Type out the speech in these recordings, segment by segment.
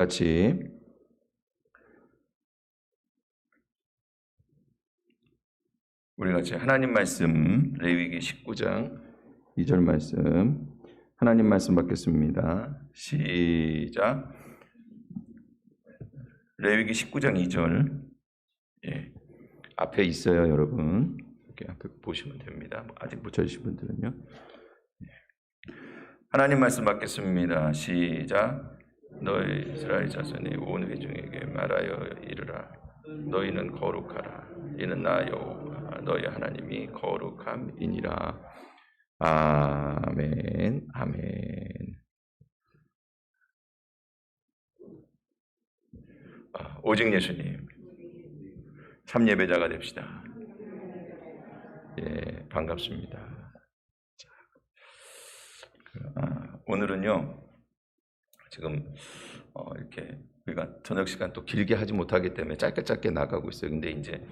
같이 우리 같이 하나님 말씀 레위기 19장 2절 말씀 하나님 말씀 받겠습니다. 시작. 레위기 19장 2절 앞에 있어요, 여러분. 이렇게 앞에 보시면 됩니다. 아직 못 찾으신 분들은요. 하나님 말씀 받겠습니다. 시작. 너희 이스라엘 자손이 온 회중에게 말하여 이르라. 너희는 거룩하라. 이는 나 여호와 너희 하나님이 거룩함이니라. 아멘. 아멘. 오직 예수님 참예배자가 됩시다. 예, 반갑습니다. 오늘은요, 지금 이렇게 우리가 저녁 시간 또 길게 하지 못하기 때문에 짧게 나가고 있어요. 근데 이제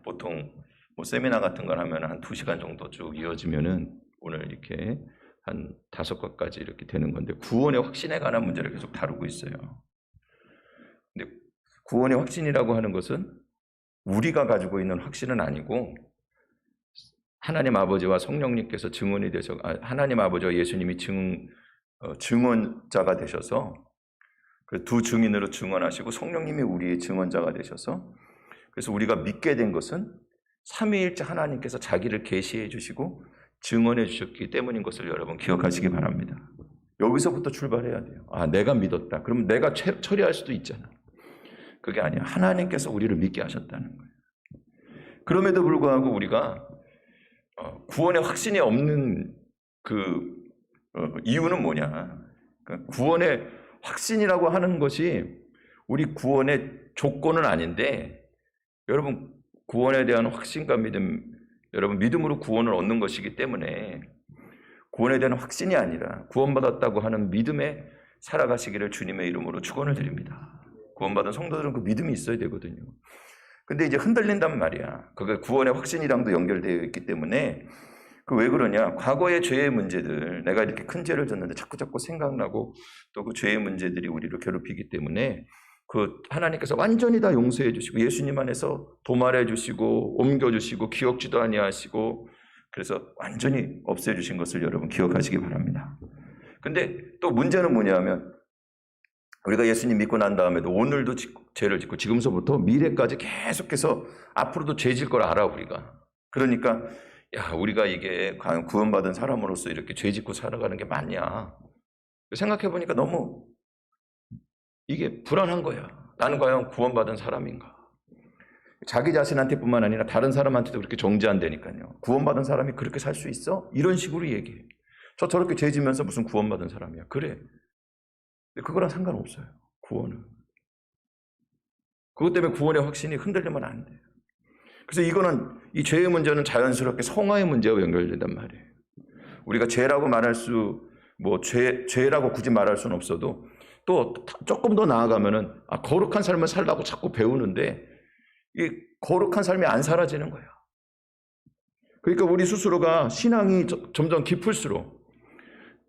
보통 뭐 세미나 같은 걸 하면 한 2시간 정도 쭉 이어지면은 오늘 이렇게 한 5것까지 이렇게 되는 건데, 구원의 확신에 관한 문제를 계속 다루고 있어요. 근데 구원의 확신이라고 하는 것은 우리가 가지고 있는 확신은 아니고 하나님 아버지와 성령님께서 증언이 되셔, 하나님 아버지와 예수님이 증언자가 되셔서 그 두 증인으로 증언하시고 성령님이 우리의 증언자가 되셔서, 그래서 우리가 믿게 된 것은 삼위일체 하나님께서 자기를 계시해 주시고 증언해 주셨기 때문인 것을 여러분 기억하시기 바랍니다. 여기서부터 출발해야 돼요. 내가 믿었다. 그러면 내가 처리할 수도 있잖아. 그게 아니야. 하나님께서 우리를 믿게 하셨다는 거예요. 그럼에도 불구하고 우리가 구원의 확신이 없는 그 이유는 뭐냐? 그러니까 구원의 확신이라고 하는 것이 우리 구원의 조건은 아닌데, 여러분 구원에 대한 확신과 믿음, 여러분 믿음으로 구원을 얻는 것이기 때문에 구원에 대한 확신이 아니라 구원받았다고 하는 믿음에 살아가시기를 주님의 이름으로 축원을 드립니다. 구원받은 성도들은 그 믿음이 있어야 되거든요. 근데 이제 흔들린단 말이야. 그게 구원의 확신이랑도 연결되어 있기 때문에 왜 그러냐? 과거의 죄의 문제들, 내가 이렇게 큰 죄를 졌는데 자꾸 생각나고 또 그 죄의 문제들이 우리를 괴롭히기 때문에 그 하나님께서 완전히 다 용서해 주시고 예수님 안에서 도말해 주시고 옮겨 주시고 기억지도 아니하시고, 그래서 완전히 없애 주신 것을 여러분 기억하시기 바랍니다. 근데 또 문제는 뭐냐면, 우리가 예수님 믿고 난 다음에도 오늘도 죄를 짓고 지금서부터 미래까지 계속해서 앞으로도 죄 질 걸 알아, 우리가. 그러니까 우리가 이게 과연 구원받은 사람으로서 이렇게 죄 짓고 살아가는 게 맞냐 생각해 보니까 너무 이게 불안한 거야. 나는 과연 구원받은 사람인가? 자기 자신한테뿐만 아니라 다른 사람한테도 그렇게 정죄한다니까요. 구원받은 사람이 그렇게 살 수 있어? 이런 식으로 얘기해. 저렇게 죄 지면서 무슨 구원받은 사람이야? 그래. 그거랑 상관없어요. 구원은. 그것 때문에 구원의 확신이 흔들리면 안 돼요. 그래서 이 죄의 문제는 자연스럽게 성화의 문제와 연결된단 말이에요. 우리가 죄라고 말할 죄라고 굳이 말할 수는 없어도, 또 조금 더 나아가면은 거룩한 삶을 살라고 자꾸 배우는데 이 거룩한 삶이 안 사라지는 거야. 그러니까 우리 스스로가 신앙이 점점 깊을수록,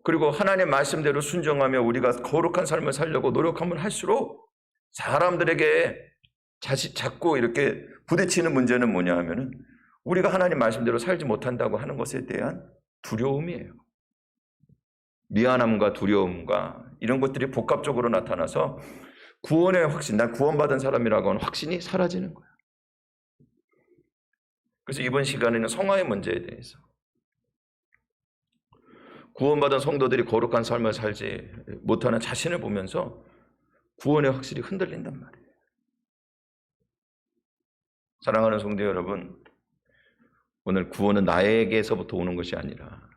그리고 하나님의 말씀대로 순종하며 우리가 거룩한 삶을 살려고 노력하면 할수록 사람들에게 자꾸 이렇게 부딪히는 문제는 뭐냐 하면은 우리가 하나님 말씀대로 살지 못한다고 하는 것에 대한 두려움이에요. 미안함과 두려움과 이런 것들이 복합적으로 나타나서 구원의 확신, 난 구원받은 사람이라고 하는 확신이 사라지는 거예요. 그래서 이번 시간에는 성화의 문제에 대해서, 구원받은 성도들이 거룩한 삶을 살지 못하는 자신을 보면서 구원의 확신이 흔들린단 말이에요. 사랑하는 성도 여러분, 오늘 구원은 나에게서부터 오는 것이 아니라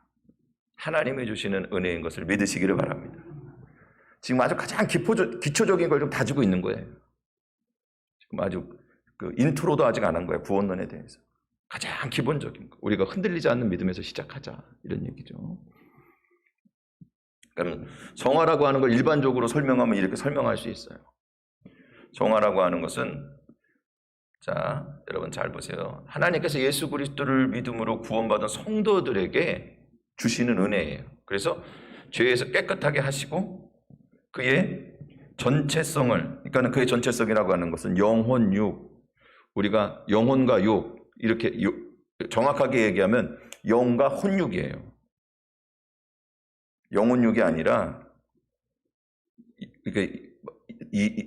하나님이 주시는 은혜인 것을 믿으시기를 바랍니다. 지금 아주 가장 기초적인 걸 좀 다지고 있는 거예요. 지금 아주 인트로도 아직 안 한 거예요. 구원론에 대해서. 가장 기본적인 거. 우리가 흔들리지 않는 믿음에서 시작하자. 이런 얘기죠. 그러면 성화라고 하는 걸 일반적으로 설명하면 이렇게 설명할 수 있어요. 성화라고 하는 것은, 자, 여러분 잘 보세요. 하나님께서 예수 그리스도를 믿음으로 구원받은 성도들에게 주시는 은혜예요. 그래서 죄에서 깨끗하게 하시고 그의 전체성을, 그러니까 그의 전체성이라고 하는 것은 영혼, 육, 우리가 영혼과 육, 이렇게 정확하게 얘기하면 영과 혼육이에요. 영혼 육이 아니라 이게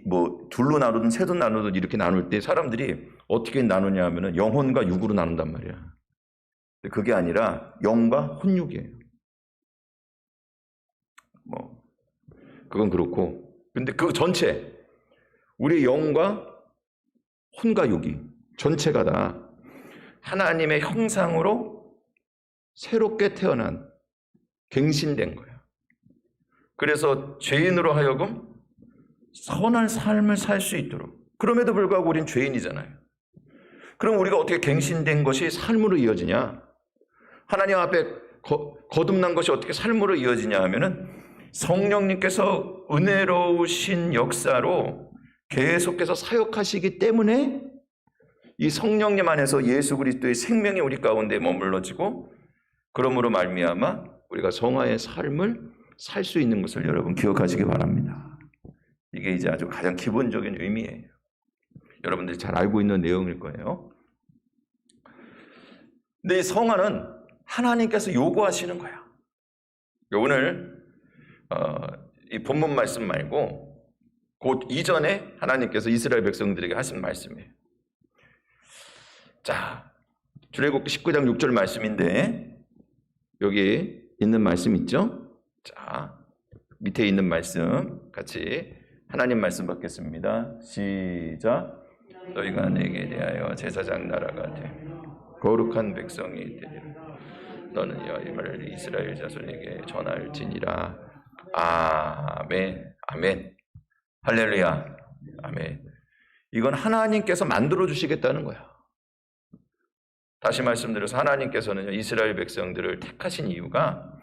뭐 둘로 나누든 셋로 나누든 이렇게 나눌 때 사람들이 어떻게 나누냐 하면은 영혼과 육으로 나눈단 말이야. 그게 아니라 영과 혼육이에요. 뭐 그건 그렇고, 근데 그 전체, 우리 영과 혼과 육이 전체가 다 하나님의 형상으로 새롭게 태어난, 갱신된 거예요. 그래서 죄인으로 하여금 선한 삶을 살 수 있도록. 그럼에도 불구하고 우린 죄인이잖아요. 그럼 우리가 어떻게 갱신된 것이 삶으로 이어지냐? 하나님 앞에 거듭난 것이 어떻게 삶으로 이어지냐 하면은 성령님께서 은혜로우신 역사로 계속해서 사역하시기 때문에 이 성령님 안에서 예수 그리스도의 생명이 우리 가운데 머물러지고, 그러므로 말미암아 우리가 성화의 삶을 살 수 있는 것을 여러분 기억하시기 바랍니다. 이게 이제 아주 가장 기본적인 의미예요. 여러분들이 잘 알고 있는 내용일 거예요. 근데 이 성화는 하나님께서 요구하시는 거야. 오늘 이 본문 말씀 말고 곧 이전에 하나님께서 이스라엘 백성들에게 하신 말씀이에요. 자, 출애굽기 19장 6절 말씀인데 여기 있는 말씀 있죠? 자, 밑에 있는 말씀 같이 하나님 말씀 받겠습니다. 시작. 너희가 내게 대하여 제사장 나라가 되 거룩한 백성이 되리라. 너는 이 말을 이스라엘 자손에게 전할지니라. 아멘. 아멘. 할렐루야. 아멘. 이건 하나님께서 만들어 주시겠다는 거야. 다시 말씀드려서 하나님께서는 이스라엘 백성들을 택하신 이유가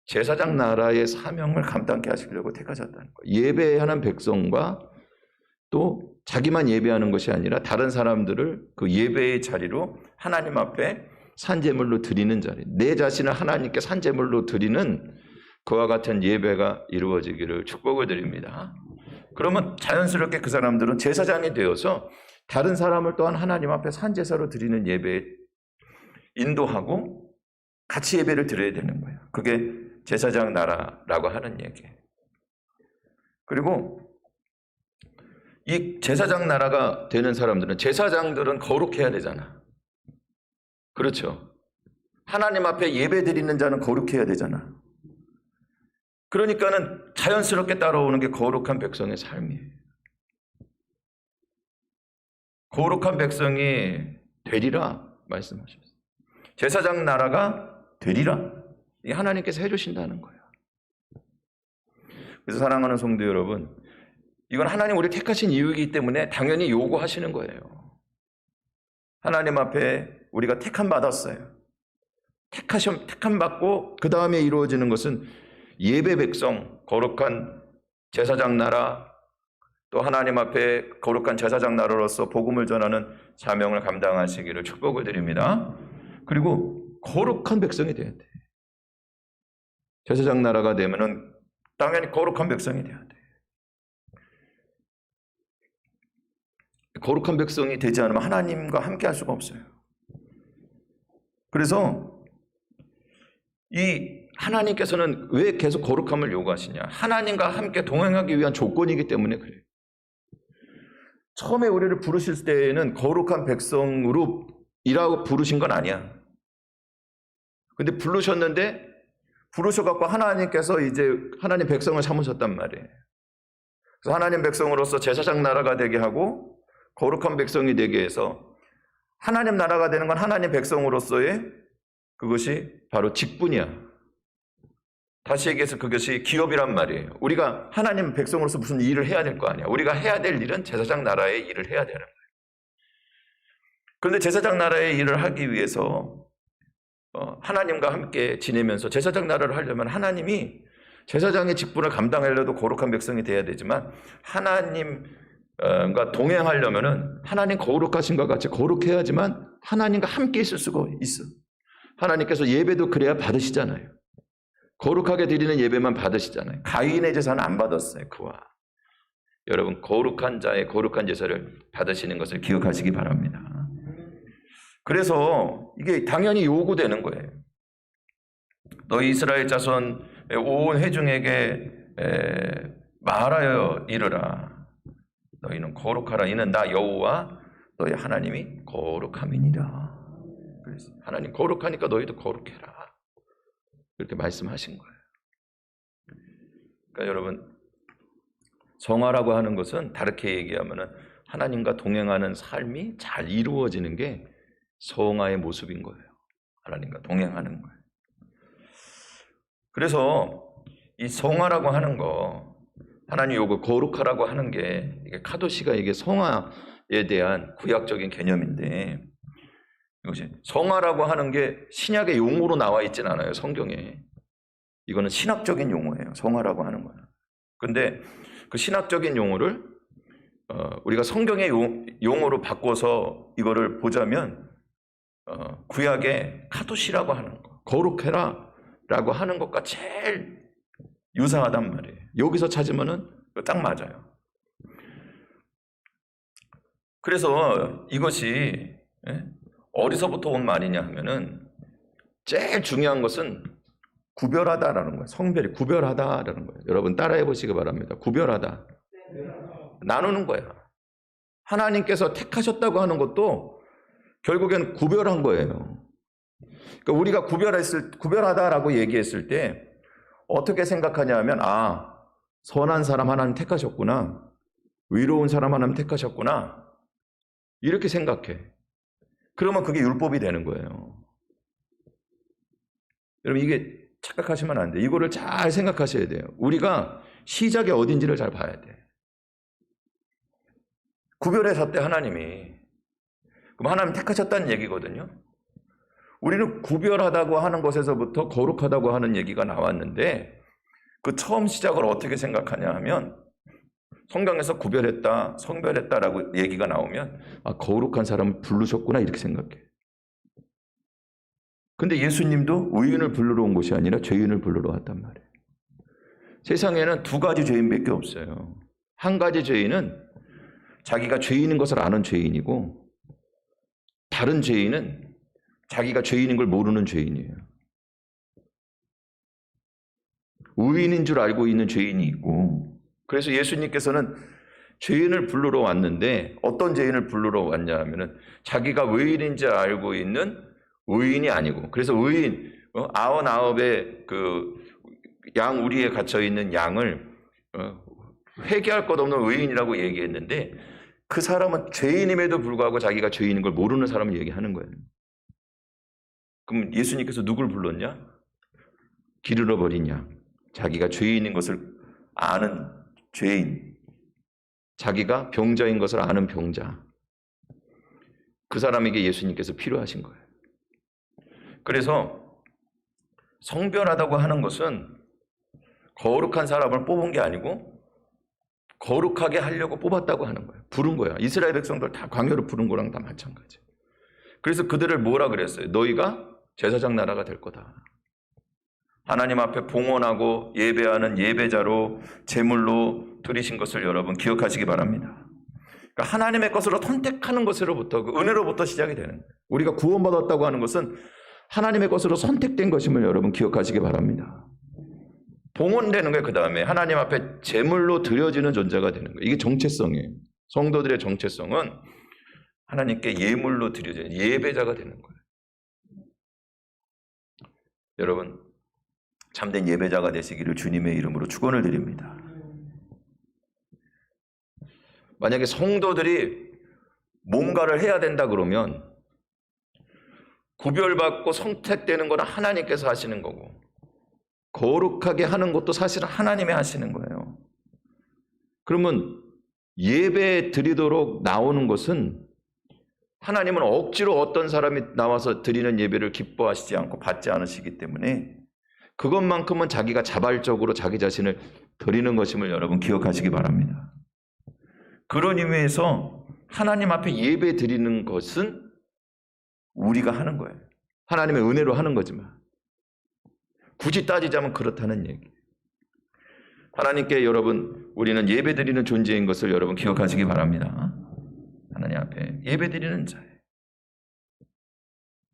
제사장 나라의 사명을 감당케 하시려고 택하셨다는 거예요. 예배하는 백성과 또 자기만 예배하는 것이 아니라 다른 사람들을 그 예배의 자리로 하나님 앞에 산제물로 드리는 자리, 내 자신을 하나님께 산제물로 드리는 그와 같은 예배가 이루어지기를 축복을 드립니다. 그러면 자연스럽게 그 사람들은 제사장이 되어서 다른 사람을 또한 하나님 앞에 산제사로 드리는 예배에 인도하고 같이 예배를 드려야 되는 거예요. 그게 제사장 나라라고 하는 얘기예요. 그리고 이 제사장 나라가 되는 사람들은, 제사장들은 거룩해야 되잖아. 그렇죠? 하나님 앞에 예배 드리는 자는 거룩해야 되잖아. 그러니까는 자연스럽게 따라오는 게 거룩한 백성의 삶이에요. 거룩한 백성이 되리라 말씀하셨어요. 제사장 나라가 되리라. 이 하나님께서 해주신다는 거예요. 그래서 사랑하는 성도 여러분, 이건 하나님 우리 택하신 이유이기 때문에 당연히 요구하시는 거예요. 하나님 앞에 우리가 택함 받았어요. 택함 받고 그 다음에 이루어지는 것은 예배 백성, 거룩한 제사장 나라, 또 하나님 앞에 거룩한 제사장 나라로서 복음을 전하는 사명을 감당하시기를 축복을 드립니다. 그리고 거룩한 백성이 돼야 돼. 제사장 나라가 되면은 당연히 거룩한 백성이 돼야 돼. 거룩한 백성이 되지 않으면 하나님과 함께 할 수가 없어요. 그래서 이 하나님께서는 왜 계속 거룩함을 요구하시냐? 하나님과 함께 동행하기 위한 조건이기 때문에 그래요. 처음에 우리를 부르실 때에는 거룩한 백성으로 이라고 부르신 건 아니야. 근데 부르셔갖고 하나님께서 이제 하나님 백성을 삼으셨단 말이에요. 그래서 하나님 백성으로서 제사장 나라가 되게 하고 거룩한 백성이 되게 해서 하나님 나라가 되는 건 하나님 백성으로서의 그것이 바로 직분이야. 다시 얘기해서 그것이 기업이란 말이에요. 우리가 하나님 백성으로서 무슨 일을 해야 될 거 아니야. 우리가 해야 될 일은 제사장 나라의 일을 해야 되는 거예요. 그런데 제사장 나라의 일을 하기 위해서 하나님과 함께 지내면서 제사장 나라를 하려면 하나님이 제사장의 직분을 감당하려도 거룩한 백성이 돼야 되지만 하나님과 동행하려면은 하나님 거룩하신과 같이 거룩해야지만 하나님과 함께 있을 수가 있어. 하나님께서 예배도 그래야 받으시잖아요. 거룩하게 드리는 예배만 받으시잖아요. 가인의 제사는 안 받았어요. 그와 여러분 거룩한 자의 거룩한 제사를 받으시는 것을 기억하시기 바랍니다. 그래서 이게 당연히 요구되는 거예요. 너희 이스라엘 자손 온 회중에게 말하여 이르라. 너희는 거룩하라. 이는 나 여호와 너희 하나님이 거룩함이니라. 하나님 거룩하니까 너희도 거룩해라. 이렇게 말씀하신 거예요. 그러니까 여러분 성화라고 하는 것은 다르게 얘기하면은 하나님과 동행하는 삶이 잘 이루어지는 게 성화의 모습인 거예요. 하나님과 동행하는 거예요. 그래서 이 성화라고 하는 거, 하나님 요구 거룩하라고 하는 게 이게 카도시가 이게 성화에 대한 구약적인 개념인데, 이것이 성화라고 하는 게 신약의 용어로 나와 있진 않아요. 성경에. 이거는 신학적인 용어예요. 성화라고 하는 거는. 근데 그 신학적인 용어를 우리가 성경의 용어로 바꿔서 이거를 보자면 구약의 카도시라고 하는 거, 거룩해라 라고 하는 것과 제일 유사하단 말이에요. 여기서 찾으면은 딱 맞아요. 그래서 이것이 어디서부터 온 말이냐 하면은 제일 중요한 것은 구별하다라는 거예요. 성별이 구별하다라는 거예요. 여러분 따라해 보시기 바랍니다. 구별하다. 나누는 거야. 하나님께서 택하셨다고 하는 것도 결국엔 구별한 거예요. 그러니까 우리가 구별하다라고 얘기했을 때 어떻게 생각하냐 하면, 아, 선한 사람 하나님 택하셨구나. 의로운 사람 하나님 택하셨구나. 이렇게 생각해. 그러면 그게 율법이 되는 거예요. 여러분 이게 착각하시면 안 돼요. 이거를 잘 생각하셔야 돼요. 우리가 시작이 어딘지를 잘 봐야 돼. 구별하셨대 하나님이. 그럼 하나님 택하셨다는 얘기거든요. 우리는 구별하다고 하는 것에서부터 거룩하다고 하는 얘기가 나왔는데 그 처음 시작을 어떻게 생각하냐 하면 성경에서 구별했다, 성별했다라고 얘기가 나오면 아, 거룩한 사람을 부르셨구나 이렇게 생각해. 근데 예수님도 의인을 부르러 온 것이 아니라 죄인을 부르러 왔단 말이에요. 세상에는 두 가지 죄인밖에 없어요. 한 가지 죄인은 자기가 죄인인 것을 아는 죄인이고, 다른 죄인은 자기가 죄인인 걸 모르는 죄인이에요. 의인인 줄 알고 있는 죄인이 있고, 그래서 예수님께서는 죄인을 부르러 왔는데 어떤 죄인을 부르러 왔냐 하면은 자기가 의인인지 알고 있는 의인이 아니고, 그래서 의인 99의 그 양 우리에 갇혀 있는 양을 회개할 것 없는 의인이라고 얘기했는데 그 사람은 죄인임에도 불구하고 자기가 죄인인 걸 모르는 사람을 얘기하는 거예요. 그럼 예수님께서 누굴 불렀냐? 길 잃어버린 양, 자기가 죄인인 것을 아는 죄인, 자기가 병자인 것을 아는 병자, 그 사람에게 예수님께서 필요하신 거예요. 그래서 성별하다고 하는 것은 거룩한 사람을 뽑은 게 아니고 거룩하게 하려고 뽑았다고 하는 거예요. 부른 거야. 이스라엘 백성들 다 광야로 부른 거랑 다 마찬가지. 그래서 그들을 뭐라 그랬어요? 너희가 제사장 나라가 될 거다. 하나님 앞에 봉헌하고 예배하는 예배자로 제물로 드리신 것을 여러분 기억하시기 바랍니다. 그러니까 하나님의 것으로 선택하는 것으로부터, 그 은혜로부터 시작이 되는 거예요. 우리가 구원받았다고 하는 것은 하나님의 것으로 선택된 것임을 여러분 기억하시기 바랍니다. 봉헌되는 거예요. 그 다음에 하나님 앞에 제물로 드려지는 존재가 되는 거예요. 이게 정체성이에요. 성도들의 정체성은 하나님께 예물로 드려지는 예배자가 되는 거예요. 여러분 참된 예배자가 되시기를 주님의 이름으로 축원을 드립니다. 만약에 성도들이 뭔가를 해야 된다 그러면 구별받고 선택되는 거는 하나님께서 하시는 거고, 거룩하게 하는 것도 사실은 하나님이 하시는 거예요. 그러면 예배 드리도록 나오는 것은 하나님은 억지로 어떤 사람이 나와서 드리는 예배를 기뻐하시지 않고 받지 않으시기 때문에 그것만큼은 자기가 자발적으로 자기 자신을 드리는 것임을 여러분 기억하시기 바랍니다. 그런 의미에서 하나님 앞에 예배 드리는 것은 우리가 하는 거예요. 하나님의 은혜로 하는 거지만 굳이 따지자면 그렇다는 얘기. 하나님께 여러분 우리는 예배드리는 존재인 것을 여러분 기억하시기 바랍니다. 하나님 앞에 예배드리는 자예요.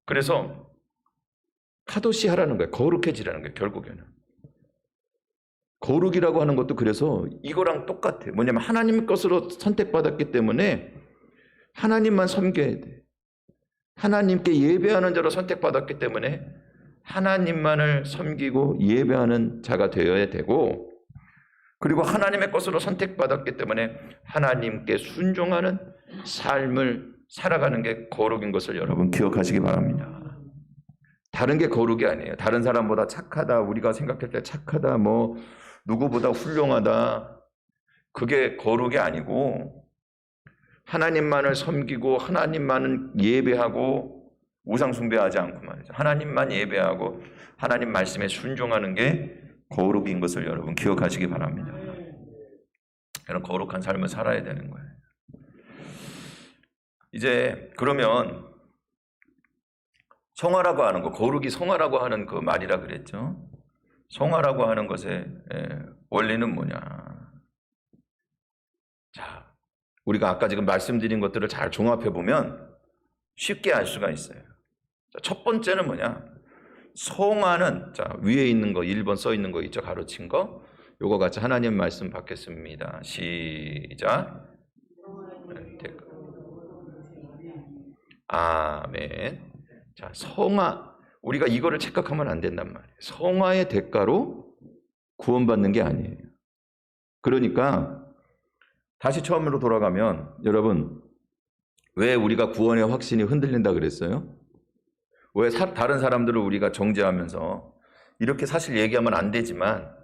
그래서 카도시 하라는 거예요. 거룩해지라는 거예요. 결국에는 거룩이라고 하는 것도 그래서 이거랑 똑같아요. 뭐냐면 하나님 것으로 선택받았기 때문에 하나님만 섬겨야 돼. 하나님께 예배하는 자로 선택받았기 때문에 하나님만을 섬기고 예배하는 자가 되어야 되고, 그리고 하나님의 것으로 선택받았기 때문에 하나님께 순종하는 삶을 살아가는 게 거룩인 것을 여러분 기억하시기 바랍니다. 다른 게 거룩이 아니에요. 다른 사람보다 착하다, 우리가 생각할 때 착하다, 뭐 누구보다 훌륭하다, 그게 거룩이 아니고 하나님만을 섬기고 하나님만은 예배하고 우상 숭배하지 않고 말이죠. 하나님만 예배하고 하나님 말씀에 순종하는 게 거룩인 것을 여러분 기억하시기 바랍니다. 그런 거룩한 삶을 살아야 되는 거예요. 이제 그러면 성화라고 하는 거, 거룩이 성화라고 하는 그 말이라 그랬죠. 성화라고 하는 것의 원리는 뭐냐? 자, 우리가 아까 지금 말씀드린 것들을 잘 종합해 보면 쉽게 알 수가 있어요. 자, 첫 번째는 뭐냐? 성화는, 자, 위에 있는 거 1번 써 있는 거 있죠? 가로친 거. 요거 같이 하나님 말씀 받겠습니다. 시작. 아멘. 자, 성화, 우리가 이거를 착각하면 안 된단 말이에요. 성화의 대가로 구원받는 게 아니에요. 그러니까 다시 처음으로 돌아가면, 여러분, 왜 우리가 구원의 확신이 흔들린다 그랬어요? 왜 다른 사람들을 우리가 정죄하면서 이렇게 사실 얘기하면 안 되지만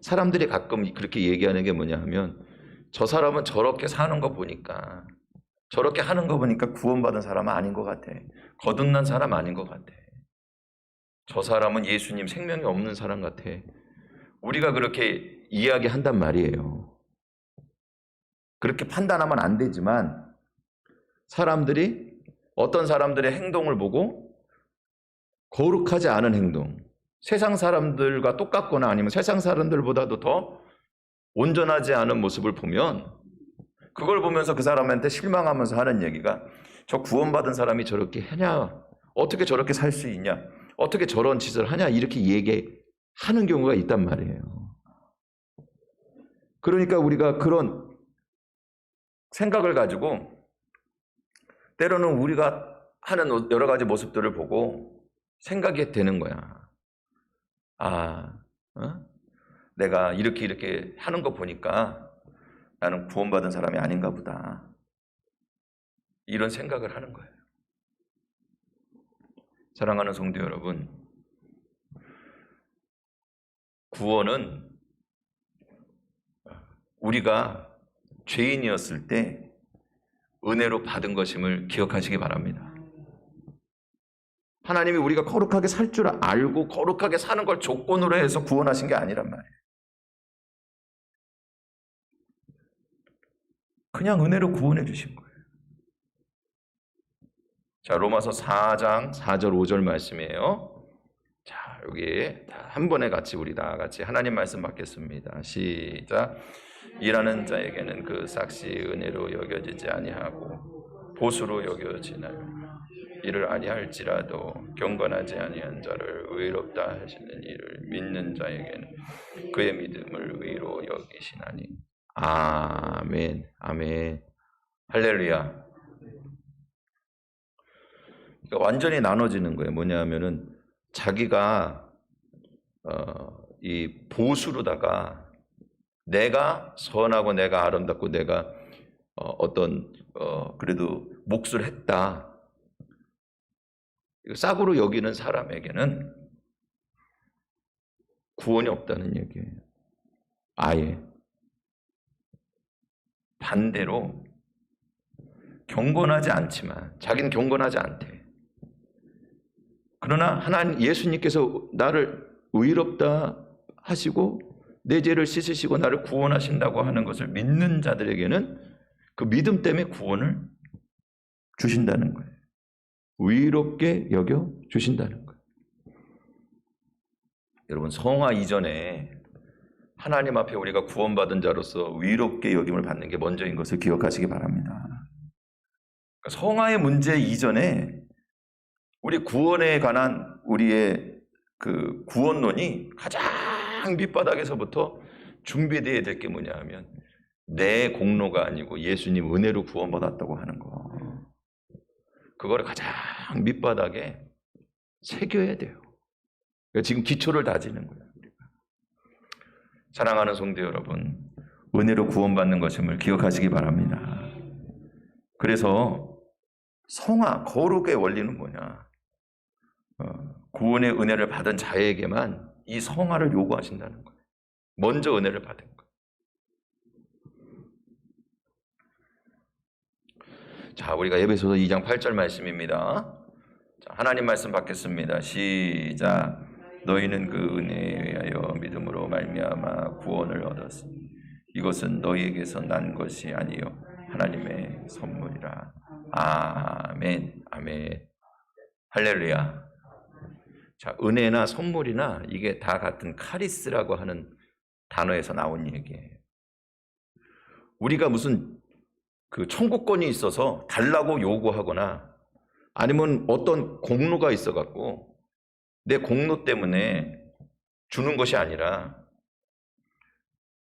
사람들이 가끔 그렇게 얘기하는 게 뭐냐 하면, 저 사람은 저렇게 사는 거 보니까, 저렇게 하는 거 보니까 구원받은 사람은 아닌 것 같아. 거듭난 사람 아닌 것 같아. 저 사람은 예수님 생명이 없는 사람 같아. 우리가 그렇게 이야기한단 말이에요. 그렇게 판단하면 안 되지만 사람들이 어떤 사람들의 행동을 보고 거룩하지 않은 행동, 세상 사람들과 똑같거나 아니면 세상 사람들보다도 더 온전하지 않은 모습을 보면 그걸 보면서 그 사람한테 실망하면서 하는 얘기가, 저 구원받은 사람이 저렇게 하냐? 어떻게 저렇게 살 수 있냐? 어떻게 저런 짓을 하냐? 이렇게 얘기하는 경우가 있단 말이에요. 그러니까 우리가 그런 생각을 가지고 때로는 우리가 하는 여러 가지 모습들을 보고 생각이 되는 거야. 내가 이렇게 하는 거 보니까 나는 구원받은 사람이 아닌가 보다. 이런 생각을 하는 거예요. 사랑하는 성도 여러분, 구원은 우리가 죄인이었을 때 은혜로 받은 것임을 기억하시기 바랍니다. 하나님이 우리가 거룩하게 살 줄 알고 거룩하게 사는 걸 조건으로 해서 구원하신 게 아니란 말이에요. 그냥 은혜로 구원해 주신 거예요. 자, 로마서 4장 4절 5절 말씀이에요. 자, 여기 한 번에 같이 우리 다 같이 하나님 말씀 받겠습니다. 시작. 일하는 자에게는 그 삭시 은혜로 여겨지지 아니하고 보수로 여겨지나요? 이를 아니할지라도 경건하지 아니한 자를 의롭다 하시는 이를 믿는 자에게는 그의 믿음을 의로 여기시나니. 아멘, 아멘, 할렐루야. 그러니까 완전히 나눠지는 거예요. 뭐냐면은 자기가 이 보수로다가 내가 선하고 내가 아름답고 내가 그래도 몫을 했다, 싹으로 여기는 사람에게는 구원이 없다는 얘기예요. 아예. 반대로 경건하지 않지만, 자기는 경건하지 않대. 그러나 하나님 예수님께서 나를 의롭다 하시고 내 죄를 씻으시고 나를 구원하신다고 하는 것을 믿는 자들에게는 그 믿음 때문에 구원을 주신다는 거예요. 의롭게 여겨 주신다는 거예요. 여러분, 성화 이전에 하나님 앞에 우리가 구원받은 자로서 위롭게 여김을 받는 게 먼저인 것을 기억하시기 바랍니다. 성화의 문제 이전에 우리 구원에 관한 우리의 그 구원론이 가장 밑바닥에서부터 준비되어야 될 게 뭐냐 하면 내 공로가 아니고 예수님 은혜로 구원받았다고 하는 거. 그거를 가장 밑바닥에 새겨야 돼요. 그러니까 지금 기초를 다지는 거예요. 우리가. 사랑하는 성도 여러분, 은혜로 구원받는 것임을 기억하시기 바랍니다. 그래서 성화, 거룩의 원리는 뭐냐? 구원의 은혜를 받은 자에게만 이 성화를 요구하신다는 거예요. 먼저 은혜를 받은 거예요. 자, 우리가 에베소서 2장 8절 말씀입니다. 자, 하나님 말씀 받겠습니다. 시작. 너희는 그 은혜에 의하여 믿음으로 말미암아 구원을 얻었으니 이것은 너희에게서 난 것이 아니요 하나님의 선물이라. 아멘. 아멘. 할렐루야. 자, 은혜나 선물이나 이게 다 같은 카리스라고 하는 단어에서 나온 얘기예요. 우리가 무슨 그 청구권이 있어서 달라고 요구하거나 아니면 어떤 공로가 있어갖고 내 공로 때문에 주는 것이 아니라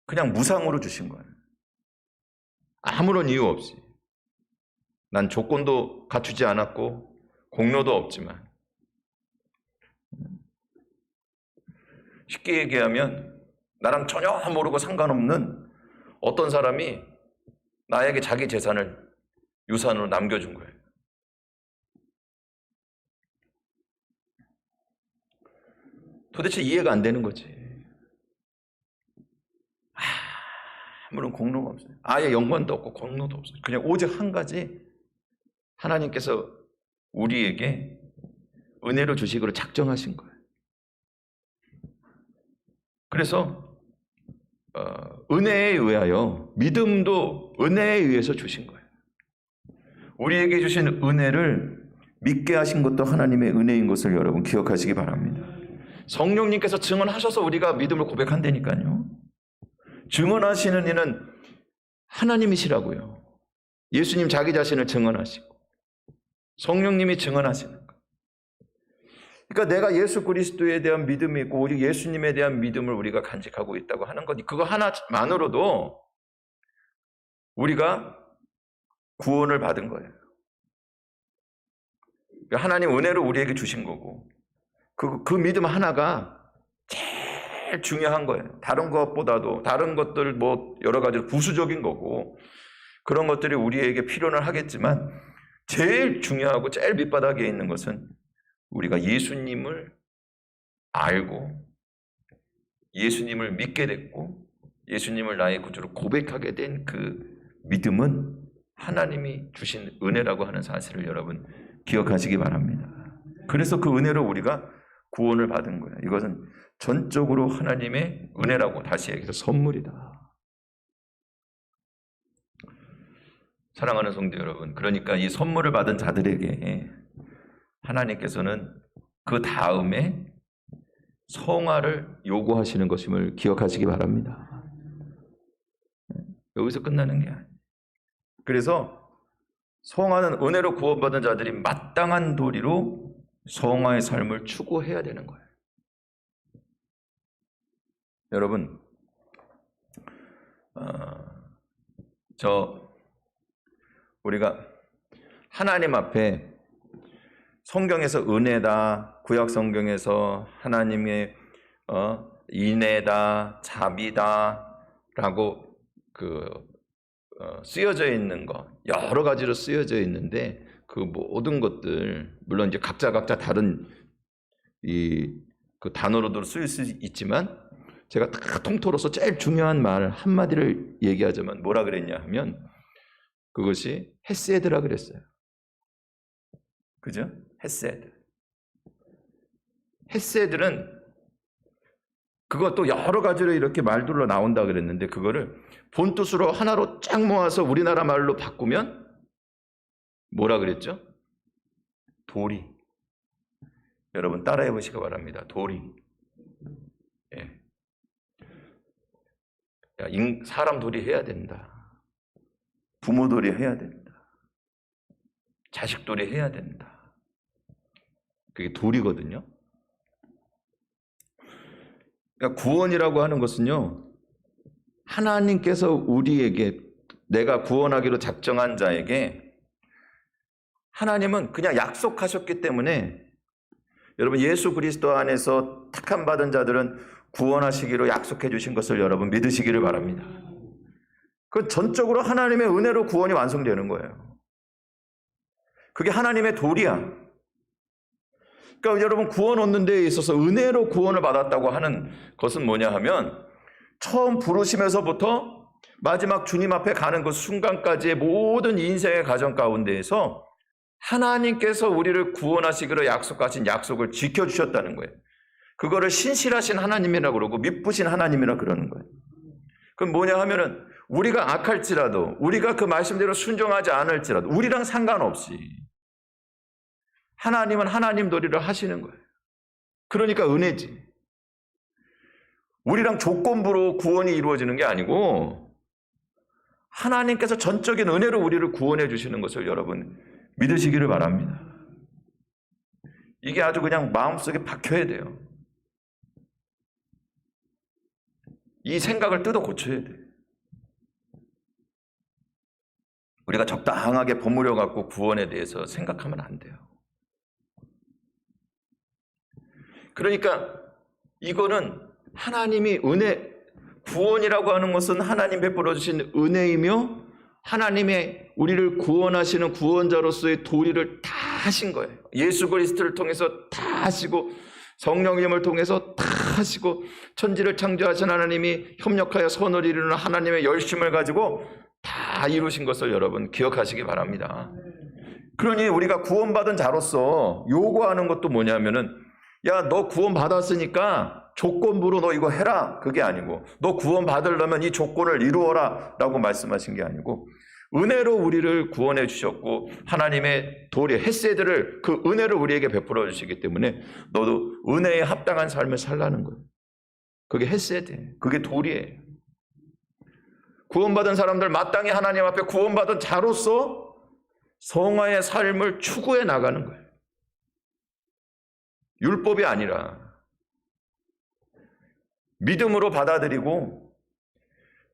그냥 무상으로 주신 거예요. 아무런 이유 없이. 난 조건도 갖추지 않았고 공로도 없지만 쉽게 얘기하면 나랑 전혀 모르고 상관없는 어떤 사람이 나에게 자기 재산을 유산으로 남겨준 거예요. 도대체 이해가 안 되는 거지. 아무런 공로가 없어요. 아예 연관도 없고 공로도 없어요. 그냥 오직 한 가지 하나님께서 우리에게 은혜로 주식으로 작정하신 거예요. 그래서 은혜에 의하여 믿음도 은혜에 의해서 주신 거예요. 우리에게 주신 은혜를 믿게 하신 것도 하나님의 은혜인 것을 여러분 기억하시기 바랍니다. 성령님께서 증언하셔서 우리가 믿음을 고백한다니까요. 증언하시는 이는 하나님이시라고요. 예수님 자기 자신을 증언하시고 성령님이 증언하시는 거예요. 그러니까 내가 예수 그리스도에 대한 믿음이 있고 오직 예수님에 대한 믿음을 우리가 간직하고 있다고 하는 거니 그거 하나만으로도 우리가 구원을 받은 거예요. 하나님 은혜로 우리에게 주신 거고 그 믿음 하나가 제일 중요한 거예요. 다른 것보다도 다른 것들 뭐 여러 가지 부수적인 거고 그런 것들이 우리에게 필요는 하겠지만 제일 중요하고 제일 밑바닥에 있는 것은 우리가 예수님을 알고 예수님을 믿게 됐고 예수님을 나의 구주로 고백하게 된 그 믿음은 하나님이 주신 은혜라고 하는 사실을 여러분 기억하시기 바랍니다. 그래서 그 은혜로 우리가 구원을 받은 거예요. 이것은 전적으로 하나님의 은혜라고 다시 얘기해서 선물이다. 사랑하는 성도 여러분, 그러니까 이 선물을 받은 자들에게 하나님께서는 그 다음에 성화를 요구하시는 것임을 기억하시기 바랍니다. 여기서 끝나는 게 아니에요. 그래서 성화는 은혜로 구원받은 자들이 마땅한 도리로 성화의 삶을 추구해야 되는 거예요. 여러분, 우리가 하나님 앞에 성경에서 은혜다, 구약 성경에서 하나님의 인애다, 자비다라고 쓰여져 있는 것 여러 가지로 쓰여져 있는데 그 모든 것들 물론 이제 각자 다른 그 단어로도 쓰일 수 있지만 제가 다 통틀어서 제일 중요한 말 한마디를 얘기하자면 뭐라 그랬냐 하면 그것이 헤세드라 그랬어요. 그죠? 헤세드. 헤세드는 그것도 여러 가지로 이렇게 말들로 나온다 그랬는데 그거를 본뜻으로 하나로 쫙 모아서 우리나라 말로 바꾸면 뭐라 그랬죠? 도리. 여러분 따라해 보시기 바랍니다. 도리. 예. 사람들이 해야 된다. 부모들이 해야 된다. 자식들이 해야 된다. 그게 도리거든요. 그러니까 구원이라고 하는 것은요, 하나님께서 우리에게, 내가 구원하기로 작정한 자에게 하나님은 그냥 약속하셨기 때문에, 여러분 예수 그리스도 안에서 택함 받은 자들은 구원하시기로 약속해 주신 것을 여러분 믿으시기를 바랍니다. 그건 전적으로 하나님의 은혜로 구원이 완성되는 거예요. 그게 하나님의 도리야. 그러니까 여러분 구원 얻는 데에 있어서 은혜로 구원을 받았다고 하는 것은 뭐냐 하면, 처음 부르심에서부터 마지막 주님 앞에 가는 그 순간까지의 모든 인생의 과정 가운데에서 하나님께서 우리를 구원하시기로 약속하신 약속을 지켜주셨다는 거예요. 그거를 신실하신 하나님이라고 그러고 미쁘신 하나님이라 그러는 거예요. 그럼 뭐냐 하면은, 우리가 악할지라도, 우리가 그 말씀대로 순종하지 않을지라도 우리랑 상관없이 하나님은 하나님 도리를 하시는 거예요. 그러니까 은혜지. 우리랑 조건부로 구원이 이루어지는 게 아니고 하나님께서 전적인 은혜로 우리를 구원해 주시는 것을 여러분 믿으시기를 바랍니다. 이게 아주 그냥 마음속에 박혀야 돼요. 이 생각을 뜯어 고쳐야 돼요. 우리가 적당하게 버무려 갖고 구원에 대해서 생각하면 안 돼요. 그러니까 이거는 하나님이 구원이라고 하는 것은 하나님 베풀어 주신 은혜이며 하나님의 우리를 구원하시는 구원자로서의 도리를 다 하신 거예요. 예수 그리스도를 통해서 다 하시고, 성령님을 통해서 다 하시고, 천지를 창조하신 하나님이 협력하여 선을 이루는 하나님의 열심을 가지고 다 이루신 것을 여러분 기억하시기 바랍니다. 그러니 우리가 구원받은 자로서 요구하는 것도 뭐냐면은, 야, 너 구원 받았으니까 조건부로 너 이거 해라, 그게 아니고, 너 구원 받으려면 이 조건을 이루어라 라고 말씀하신 게 아니고, 은혜로 우리를 구원해 주셨고 하나님의 도리, 헤세드를, 그 은혜를 우리에게 베풀어 주시기 때문에 너도 은혜에 합당한 삶을 살라는 거예요. 그게 헤세드예요. 그게 도리예요. 구원받은 사람들 마땅히 하나님 앞에 구원받은 자로서 성화의 삶을 추구해 나가는 거예요. 율법이 아니라 믿음으로 받아들이고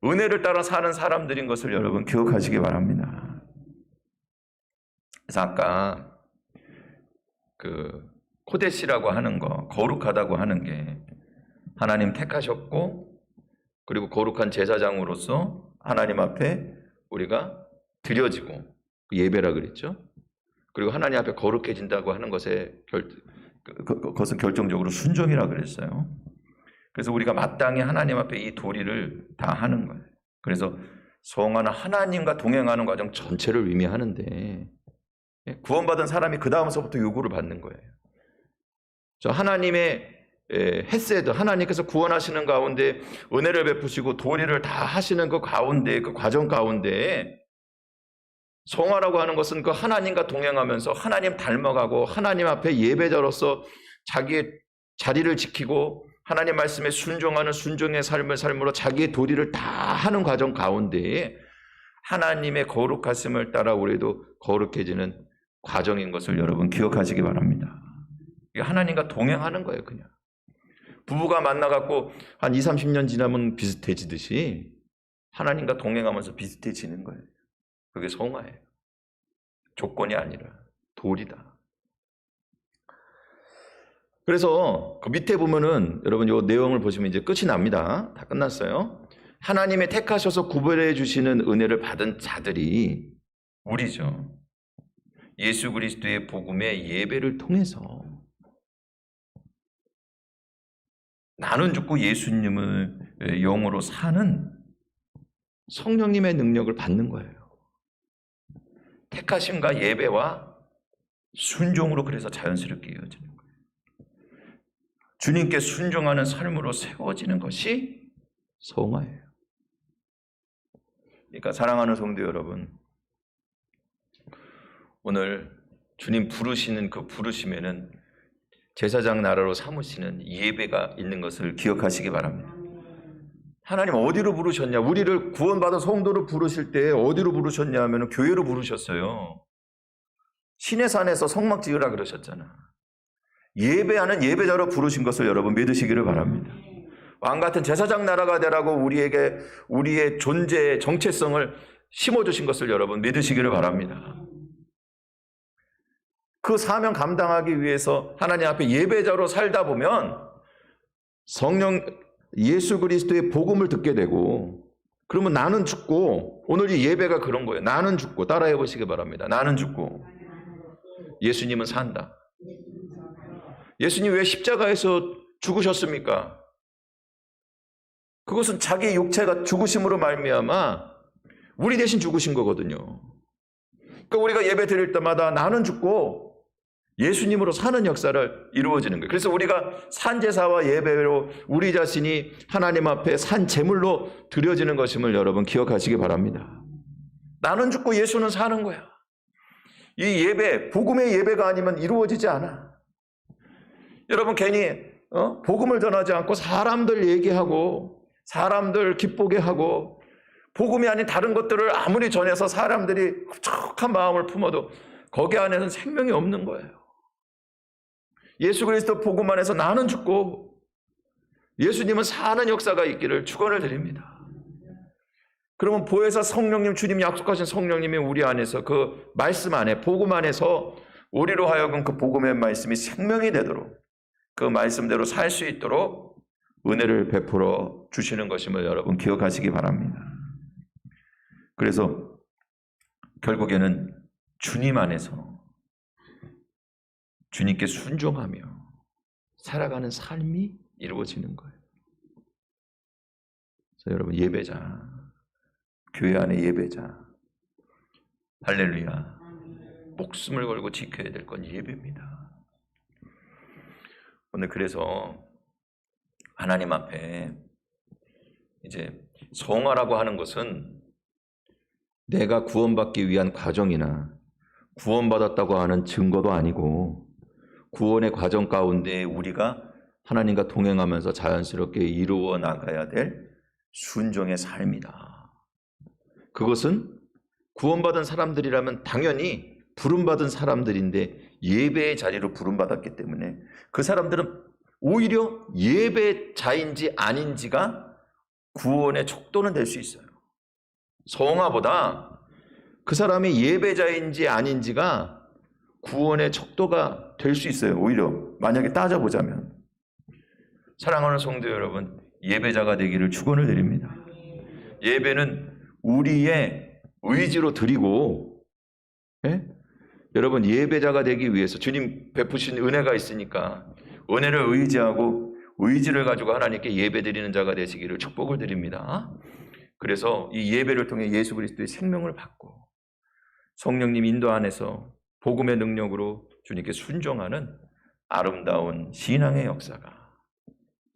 은혜를 따라 사는 사람들인 것을 여러분 기억하시기 바랍니다. 그래서 아까 그 코데시라고 하는 거, 거룩하다고 하는 게 하나님 택하셨고, 그리고 거룩한 제사장으로서 하나님 앞에 우리가 드려지고, 예배라 그랬죠. 그리고 하나님 앞에 거룩해진다고 하는 그것은 결정적으로 순종이라 그랬어요. 그래서 우리가 마땅히 하나님 앞에 이 도리를 다 하는 거예요. 그래서 성화는 하나님과 동행하는 과정 전체를 의미하는데, 구원받은 사람이 그 다음서부터 요구를 받는 거예요. 저 하나님의 헤세드, 하나님께서 구원하시는 가운데 은혜를 베푸시고 도리를 다 하시는 그 가운데, 그 과정 가운데 성화라고 하는 것은 그 하나님과 동행하면서 하나님 닮아가고 하나님 앞에 예배자로서 자기의 자리를 지키고 하나님 말씀에 순종하는 순종의 삶으로 자기의 도리를 다 하는 과정 가운데에 하나님의 거룩하심을 따라 우리도 거룩해지는 과정인 것을 여러분 기억하시기 바랍니다. 이게 하나님과 동행하는 거예요. 그냥 부부가 만나갖고 한 20, 30년 지나면 비슷해지듯이 하나님과 동행하면서 비슷해지는 거예요. 그게 성화예요. 조건이 아니라 도리다. 그래서 그 밑에 보면은 여러분 이 내용을 보시면 이제 끝이 납니다. 다 끝났어요. 하나님의 택하셔서 구별해 주시는 은혜를 받은 자들이 우리죠. 예수 그리스도의 복음의 예배를 통해서 나는 죽고 예수님을 영으로 사는 성령님의 능력을 받는 거예요. 택하심과 예배와 순종으로 그래서 자연스럽게 이어지는 거예요. 주님께 순종하는 삶으로 세워지는 것이 성화예요. 그러니까 사랑하는 성도 여러분, 오늘 주님 부르시는 그 부르심에는 제사장 나라로 삼으시는 예배가 있는 것을 기억하시기 바랍니다. 하나님 어디로 부르셨냐? 우리를 구원받은 성도를 부르실 때 어디로 부르셨냐 하면 교회로 부르셨어요. 시내산에서 성막 지으라 그러셨잖아. 예배하는 예배자로 부르신 것을 여러분 믿으시기를 바랍니다. 왕같은 제사장 나라가 되라고 우리에게 우리의 존재의 정체성을 심어주신 것을 여러분 믿으시기를 바랍니다. 그 사명 감당하기 위해서 하나님 앞에 예배자로 살다 보면 성령 예수 그리스도의 복음을 듣게 되고, 그러면 나는 죽고, 오늘 이 예배가 그런 거예요. 나는 죽고, 따라해 보시기 바랍니다. 나는 죽고 예수님은 산다. 예수님 왜 십자가에서 죽으셨습니까? 그것은 자기 육체가 죽으심으로 말미암아 우리 대신 죽으신 거거든요. 그러니까 우리가 예배 드릴 때마다 나는 죽고 예수님으로 사는 역사를 이루어지는 거예요. 그래서 우리가 산제사와 예배로 우리 자신이 하나님 앞에 산 제물로 드려지는 것임을 여러분 기억하시기 바랍니다. 나는 죽고 예수는 사는 거야. 이 예배, 복음의 예배가 아니면 이루어지지 않아. 여러분 괜히 복음을 전하지 않고 사람들 얘기하고 사람들 기쁘게 하고 복음이 아닌 다른 것들을 아무리 전해서 사람들이 흡족한 마음을 품어도 거기 안에는 생명이 없는 거예요. 예수 그리스도 복음 안에서 나는 죽고 예수님은 사는 역사가 있기를 축원을 드립니다. 그러면 보혜사 성령님, 주님이 약속하신 성령님이 우리 안에서 그 말씀 안에, 복음 안에서 우리로 하여금 그 복음의 말씀이 생명이 되도록, 그 말씀대로 살 수 있도록 은혜를 베풀어 주시는 것임을 여러분 기억하시기 바랍니다. 그래서 결국에는 주님 안에서 주님께 순종하며 살아가는 삶이 이루어지는 거예요. 그래서 여러분 예배자, 교회 안의 예배자, 할렐루야, 목숨을 걸고 지켜야 될 건 예배입니다. 오늘 그래서 하나님 앞에 이제 성화라고 하는 것은 내가 구원받기 위한 과정이나 구원받았다고 하는 증거도 아니고 구원의 과정 가운데 우리가 하나님과 동행하면서 자연스럽게 이루어 나가야 될 순종의 삶이다. 그것은 구원받은 사람들이라면 당연히 부름받은 사람들인데 예배의 자리로 부름받았기 때문에 그 사람들은 오히려 예배자인지 아닌지가 구원의 척도는 될 수 있어요. 성화보다 그 사람이 예배자인지 아닌지가 구원의 척도가 될 수 있어요. 오히려 만약에 따져보자면. 사랑하는 성도 여러분, 예배자가 되기를 축원을 드립니다. 예배는 우리의 의지로 드리고, 여러분 예배자가 되기 위해서 주님 베푸신 은혜가 있으니까 은혜를 의지하고 의지를 가지고 하나님께 예배드리는 자가 되시기를 축복을 드립니다. 그래서 이 예배를 통해 예수 그리스도의 생명을 받고 성령님 인도 안에서 복음의 능력으로 주님께 순종하는 아름다운 신앙의 역사가,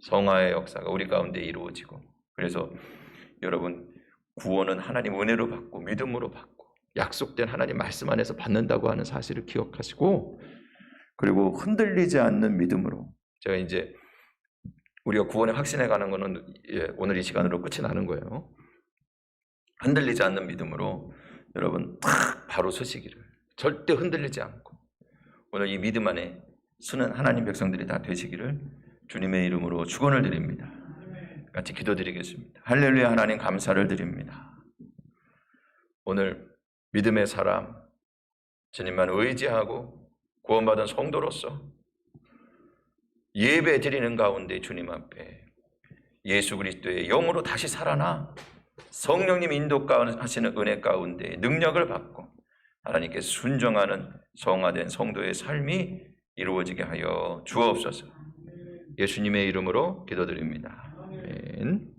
성화의 역사가 우리 가운데 이루어지고, 그래서 여러분 구원은 하나님 은혜로 받고 믿음으로 받고 약속된 하나님 말씀 안에서 받는다고 하는 사실을 기억하시고, 그리고 흔들리지 않는 믿음으로, 제가 이제 우리가 구원에 확신해 가는 것은 오늘 이 시간으로 끝이 나는 거예요. 흔들리지 않는 믿음으로 여러분 딱 바로 서시기를, 절대 흔들리지 않고 오늘 이 믿음 안에 서는 하나님 백성들이 다 되시기를 주님의 이름으로 축원을 드립니다. 같이 기도드리겠습니다. 할렐루야. 하나님 감사를 드립니다. 오늘 믿음의 사람, 주님만 의지하고 구원받은 성도로서 예배 드리는 가운데 주님 앞에 예수 그리스도의 영으로 다시 살아나 성령님 인도하시는 은혜 가운데 능력을 받고 하나님께 순종하는 성화된 성도의 삶이 이루어지게 하여 주옵소서. 예수님의 이름으로 기도드립니다. 아멘.